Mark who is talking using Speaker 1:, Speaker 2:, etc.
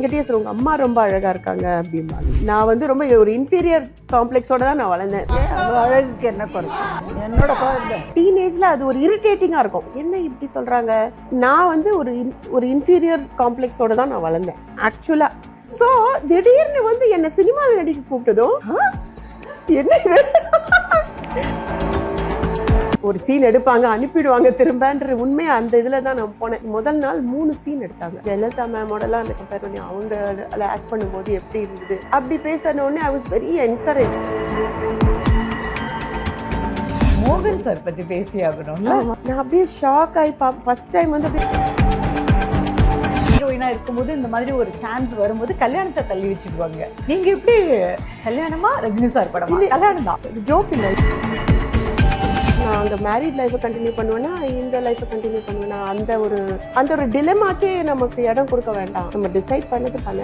Speaker 1: என்கிட்டயே சொல்லுவாங்க அம்மா ரொம்ப அழகா இருக்காங்க அப்படிம்பாங்க. நான் வந்து ரொம்ப ஒரு இன்ஃபீரியர் காம்ப்ளெக்ஸோட தான் நான் வளர்ந்தேன்.
Speaker 2: அழகுக்கு என்ன குறைச்சி என்னோட குழந்தை
Speaker 1: டீனேஜ்ல அது ஒரு இரிட்டேட்டிங்கா இருக்கும். என்ன இப்படி சொல்றாங்க? நான் வந்து ஒரு இன்ஃபீரியர் காம்ப்ளெக்ஸோட தான் நான் வளர்ந்தேன் ஆக்சுவலா. ஸோ திடீர்னு வந்து என்னை சினிமாவில் நடிக்க கூப்பிட்டதும் என்ன இது? ஒரு சீன் எடுப்பாங்க அனுப்பிடுவாங்க திரும்பன்ற உண்மையா அந்த இதில் தான் நான் போனேன். முதல் நாள் 3 சீன் எடுத்தாங்க. ஜெயலலிதா மேமோடலாம் அந்த கம்பேர் பண்ணி அவங்க ஆக்ட் பண்ணும்போது எப்படி இருந்தது அப்படி பேசினோடனே ஐ வாஸ் வெரி என்கரேஜ்.
Speaker 2: மோகன் சார் பற்றி பேசி ஆகணும்.
Speaker 1: நான் அப்படியே ஷாக் ஆகி ஃபர்ஸ்ட் டைம் வந்து அப்படியே
Speaker 2: ஹீரோயினா இருக்கும்போது இந்த மாதிரி ஒரு சான்ஸ் வரும்போது கல்யாணத்தை தள்ளி வச்சுடுவாங்க. நீங்க எப்படி கல்யாணமா ரஜினி சார் படமா? கல்யாணம் தான்,
Speaker 1: இது ஜோக் இல்லை. நான் அங்கே மேரிட் லைஃப்பை கண்டினியூ பண்ணுவேன்னா இந்த லைஃப்பை கண்டினியூ பண்ணுவேன்னா அந்த ஒரு டிலமாக்கே நமக்கு இடம் கொடுக்க வேண்டாம். நம்ம டிசைட் பண்ணது பண்ண